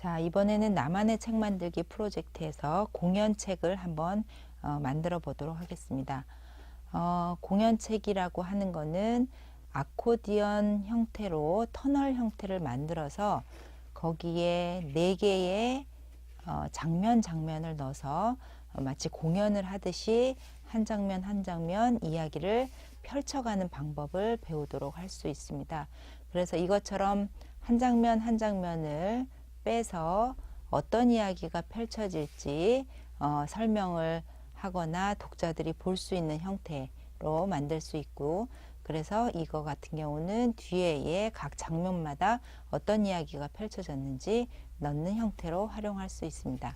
자, 이번에는 나만의 책 만들기 프로젝트에서 공연책을 한번 만들어 보도록 하겠습니다. 공연책이라고 하는 거는 아코디언 형태로 터널 형태를 만들어서 거기에 4개의 장면을 넣어서 마치 공연을 하듯이 한 장면 한 장면 이야기를 펼쳐가는 방법을 배우도록 할 수 있습니다. 그래서 이것처럼 한 장면 한 장면을 빼서 어떤 이야기가 펼쳐질지 설명을 하거나 독자들이 볼 수 있는 형태로 만들 수 있고, 그래서 이거 같은 경우는 뒤에 각 장면마다 어떤 이야기가 펼쳐졌는지 넣는 형태로 활용할 수 있습니다.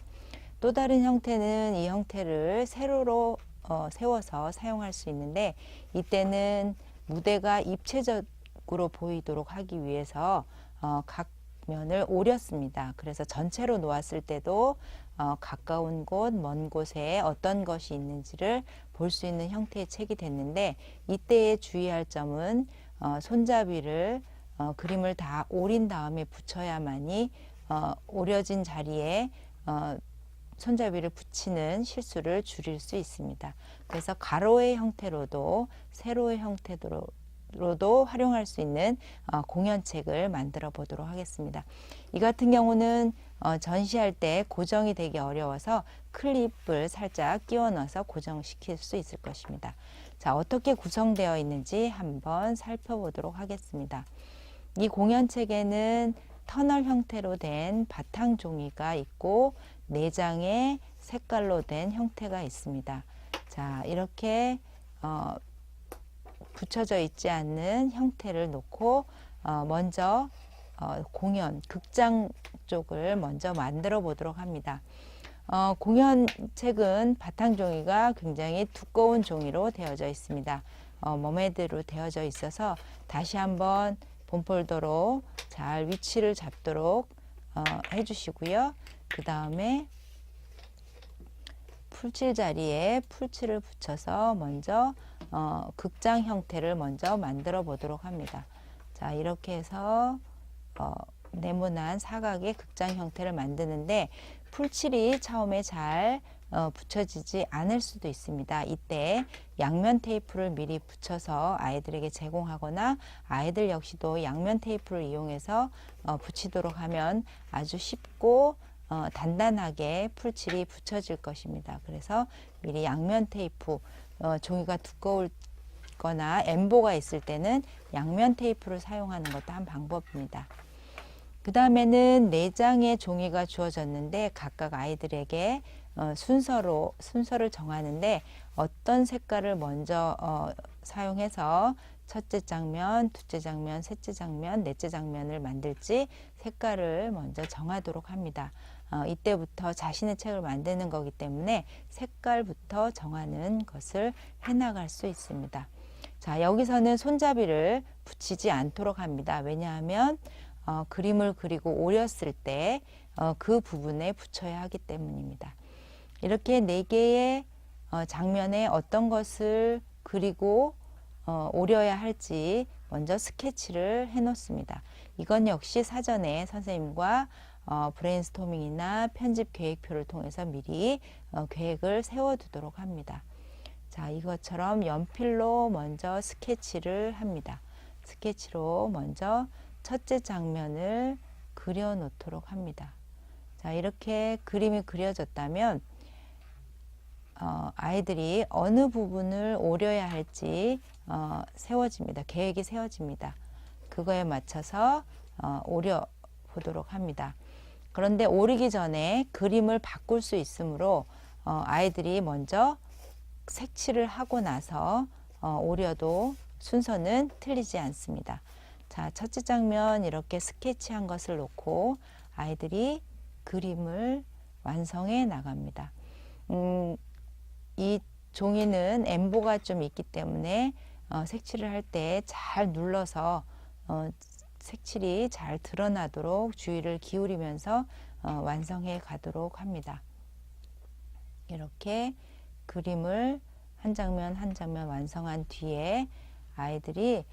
또 다른 형태는 이 형태를 세로로 세워서 사용할 수 있는데, 이때는 무대가 입체적으로 보이도록 하기 위해서 각 면을 오렸습니다. 그래서 전체로 놓았을 때도 가까운 곳, 먼 곳에 어떤 것이 있는지를 볼 수 있는 형태의 책이 됐는데, 이때에 주의할 점은 손잡이를 그림을 다 오린 다음에 붙여야만이 오려진 자리에 손잡이를 붙이는 실수를 줄일 수 있습니다. 그래서 가로의 형태로도 세로의 형태로도 활용할 수 있는 공연책을 만들어 보도록 하겠습니다. 이 같은 경우는 전시할 때 고정이 되기 어려워서 클립을 살짝 끼워 넣어서 고정시킬 수 있을 것입니다. 자, 어떻게 구성되어 있는지 한번 살펴보도록 하겠습니다. 이 공연책에는 터널 형태로 된 바탕 종이가 있고 4장의 색깔로 된 형태가 있습니다. 자, 이렇게 붙여져 있지 않는 형태를 놓고 먼저 극장 쪽을 먼저 만들어 보도록 합니다. 공연책은 바탕 종이가 굉장히 두꺼운 종이로 되어져 있습니다. 머메드로 되어져 있어서 다시 한번 본폴더로 잘 위치를 잡도록 해주시고요. 그 다음에 풀칠 자리에 풀칠을 붙여서 먼저 극장 형태를 먼저 만들어 보도록 합니다. 자, 이렇게 해서 네모난 사각의 극장 형태를 만드는데 풀칠이 처음에 잘 붙여지지 않을 수도 있습니다. 이때 양면 테이프를 미리 붙여서 아이들에게 제공하거나 아이들 역시도 양면 테이프를 이용해서 붙이도록 하면 아주 쉽고 단단하게 풀칠이 붙여질 것입니다. 그래서 미리 양면 테이프, 종이가 두꺼울 거나 엠보가 있을 때는 양면 테이프를 사용하는 것도 한 방법입니다. 그 다음에는 4장의 종이가 주어졌는데 각각 아이들에게 순서를 정하는데 어떤 색깔을 먼저 사용해서 첫째 장면, 둘째 장면, 셋째 장면, 넷째 장면을 만들지 색깔을 먼저 정하도록 합니다. 이때부터 자신의 책을 만드는 거기 때문에 색깔부터 정하는 것을 해나갈 수 있습니다. 자, 여기서는 손잡이를 붙이지 않도록 합니다. 왜냐하면 그림을 그리고 오렸을 때 그 부분에 붙여야 하기 때문입니다. 이렇게 4개의 장면에 어떤 것을 그리고 오려야 할지 먼저 스케치를 해 놓습니다. 이건 역시 사전에 선생님과 브레인스토밍이나 편집 계획표를 통해서 미리 계획을 세워두도록 합니다. 자, 이것처럼 연필로 먼저 스케치를 합니다. 스케치로 먼저 첫째 장면을 그려 놓도록 합니다. 자, 이렇게 그림이 그려졌다면 아이들이 어느 부분을 오려야 할지 세워집니다. 계획이 세워집니다. 그거에 맞춰서 오려 보도록 합니다. 그런데 오리기 전에 그림을 바꿀 수 있으므로 아이들이 먼저 색칠을 하고 나서 오려도 순서는 틀리지 않습니다. 자, 첫째 장면 이렇게 스케치한 것을 놓고 아이들이 그림을 완성해 나갑니다. 이 종이는 엠보가 좀 있기 때문에 색칠을 할 때 잘 눌러서 색칠이 잘 드러나도록 주의를 기울이면서 완성해 가도록 합니다. 이렇게 그림을 한 장면 한 장면 완성한 뒤에 아이들이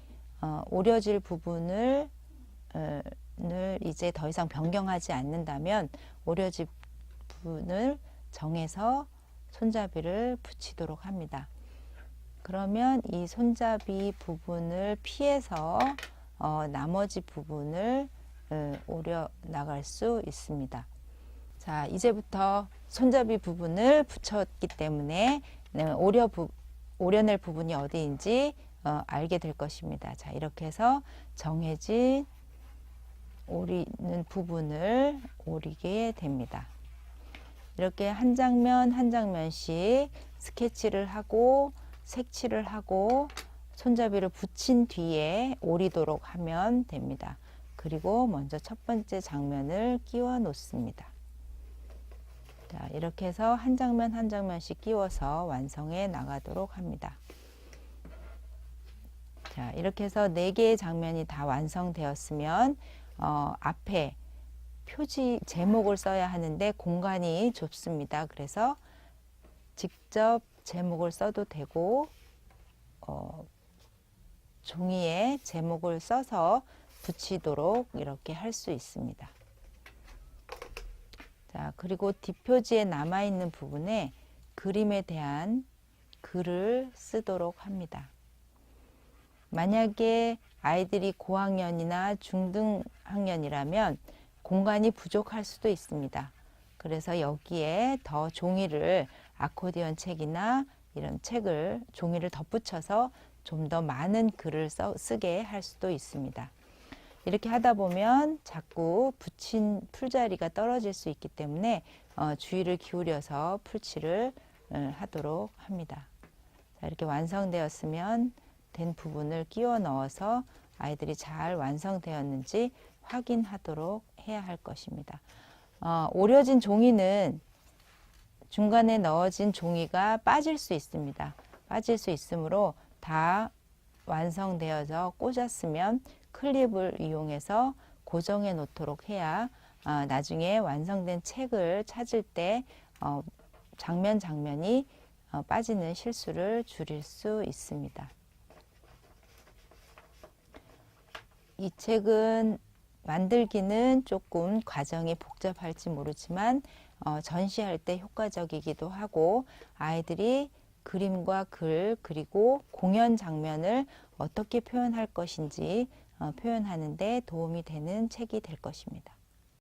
오려질 부분을 이제 더 이상 변경하지 않는다면 오려지 부분을 정해서 손잡이를 붙이도록 합니다. 그러면 이 손잡이 부분을 피해서 나머지 부분을 오려 나갈 수 있습니다. 자, 이제부터 손잡이 부분을 붙였기 때문에 오려낼 부분이 어디인지 알게 될 것입니다. 자, 이렇게 해서 정해진 오리는 부분을 오리게 됩니다. 이렇게 한 장면 한 장면씩 스케치를 하고 색칠을 하고 손잡이를 붙인 뒤에 오리도록 하면 됩니다. 그리고 먼저 첫 번째 장면을 끼워 놓습니다. 자, 이렇게 해서 한 장면 한 장면씩 끼워서 완성해 나가도록 합니다. 자, 이렇게 해서 4개의 장면이 다 완성되었으면 앞에 표지 제목을 써야 하는데 공간이 좁습니다. 그래서 직접 제목을 써도 되고 종이에 제목을 써서 붙이도록 이렇게 할 수 있습니다. 자, 그리고 뒷표지에 남아있는 부분에 그림에 대한 글을 쓰도록 합니다. 만약에 아이들이 고학년이나 중등학년이라면 공간이 부족할 수도 있습니다. 그래서 여기에 더 종이를 아코디언 책이나 이런 책을 종이를 덧붙여서 좀 더 많은 글을 쓰게 할 수도 있습니다. 이렇게 하다 보면 자꾸 붙인 풀자리가 떨어질 수 있기 때문에 주의를 기울여서 풀칠을 하도록 합니다. 자, 이렇게 완성되었으면 된 부분을 끼워 넣어서 아이들이 잘 완성되었는지 확인하도록 해야 할 것입니다. 오려진 종이는 중간에 넣어진 종이가 빠질 수 있습니다. 빠질 수 있으므로 다 완성되어서 꽂았으면 클립을 이용해서 고정해 놓도록 해야 나중에 완성된 책을 찾을 때 장면 장면이 빠지는 실수를 줄일 수 있습니다. 이 책은 만들기는 조금 과정이 복잡할지 모르지만 전시할 때 효과적이기도 하고 아이들이 그림과 글 그리고 공연 장면을 어떻게 표현할 것인지 표현하는 데 도움이 되는 책이 될 것입니다.